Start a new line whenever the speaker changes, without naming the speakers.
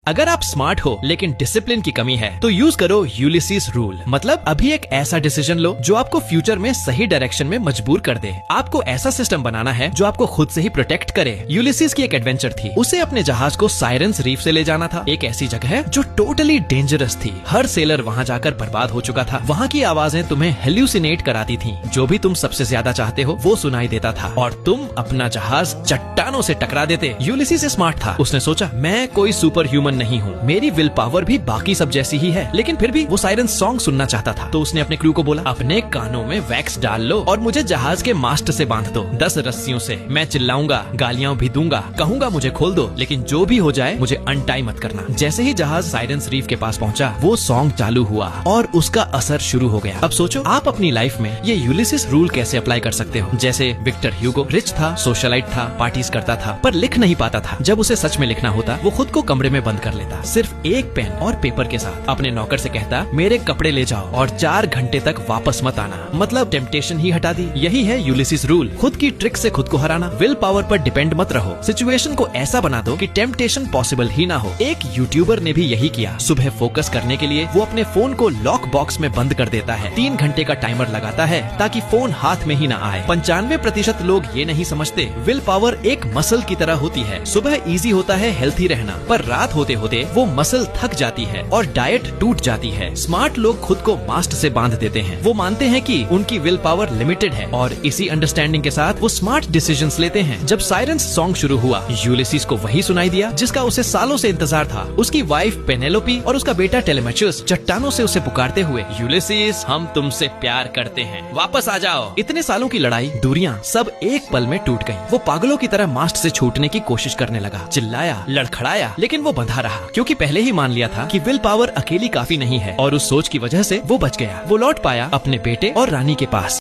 अगर आप स्मार्ट हो लेकिन डिसिप्लिन की कमी है तो यूज करो यूलिसीज रूल। मतलब अभी एक ऐसा डिसीजन लो जो आपको फ्यूचर में सही डायरेक्शन में मजबूर कर दे। आपको ऐसा सिस्टम बनाना है जो आपको खुद से ही प्रोटेक्ट करे। यूलिसीज की एक एडवेंचर थी, उसे अपने जहाज को साइरेंस रीफ से ले जाना था, एक ऐसी जगह जो टोटली डेंजरस थी। हर सेलर वहाँ जाकर बर्बाद हो चुका था। वहाँ की आवाजें तुम्हें हेल्यूसिनेट कराती थी, जो भी तुम सबसे ज्यादा चाहते हो वो सुनाई देता था और तुम अपना जहाज चट्टानों से टकरा देते। यूलिसीज स्मार्ट था, उसने सोचा मैं कोई सुपर ह्यूमन नहीं हूँ, मेरी विल पावर भी बाकी सब जैसी ही है। लेकिन फिर भी वो साइरन सॉन्ग सुनना चाहता था, तो उसने अपने क्रू को बोला अपने कानों में वैक्स डाल लो और मुझे जहाज के मास्ट से बांध दो 10 रस्सियों से। मैं चिल्लाऊंगा, गालियां भी दूंगा, कहूंगा मुझे खोल दो, लेकिन जो भी हो जाए मुझे अनटाई मत करना। जैसे ही जहाज साइरेंस रीफ के पास पहुंचा वो सॉन्ग चालू हुआ और उसका असर शुरू हो गया। अब सोचो आप अपनी लाइफ में ये यूलिसिस रूल कैसे अप्लाई कर सकते हो। जैसे विक्टर ह्यूगो रिच था, सोशलाइट था, पार्टीज करता था, पर लिख नहीं पाता था। जब उसे सच में लिखना होता वो खुद को कमरे में बंद कर लेता, सिर्फ एक पेन और पेपर के साथ। अपने नौकर से कहता मेरे कपड़े ले जाओ और 4 घंटे तक वापस मत आना। मतलब टेम्पटेशन ही हटा दी। यही है यूलिसिस रूल, खुद की ट्रिक से खुद को हराना। विल पावर पर डिपेंड मत रहो, सिचुएशन को ऐसा बना दो कि टेम्पटेशन पॉसिबल ही ना हो। एक यूट्यूबर ने भी यही किया। सुबह फोकस करने के लिए वो अपने फोन को लॉक बॉक्स में बंद कर देता है, 3 घंटे का टाइमर लगाता है ताकि फोन हाथ में ही ना आए। 95% लोग ये नहीं समझते विल पावर एक मसल की तरह होती है। सुबह इजी होता है हेल्थी रहना, पर रात होते होते वो मसल थक जाती है और डाइट टूट जाती है। स्मार्ट लोग खुद को मास्ट से बांध देते हैं। वो मानते हैं कि उनकी विल पावर लिमिटेड है और इसी अंडरस्टैंडिंग के साथ वो स्मार्ट डिसीजंस लेते हैं। जब साइरेंस सॉन्ग शुरू हुआ यूलिसीज को वही सुनाई दिया जिसका उसे सालों से इंतजार था। उसकी वाइफ पेनेलोपी और उसका बेटा टेलेमेचुस चट्टानों से उसे पुकारते हुए यूलिसीज हम तुमसे प्यार करते हैं, वापस आ जाओ। इतने सालों की लड़ाई, दूरियां सब एक पल में टूट गयी। वो पागलों की तरह मास्ट से छूटने की कोशिश करने लगा, चिल्लाया, लड़खड़ाया, लेकिन वो बंधा रहा क्योंकि पहले ही मान लिया था कि विल पावर अकेली काफी नहीं है और उस सोच की वजह से वो बच गया। वो लौट पाया अपने बेटे और रानी के पास।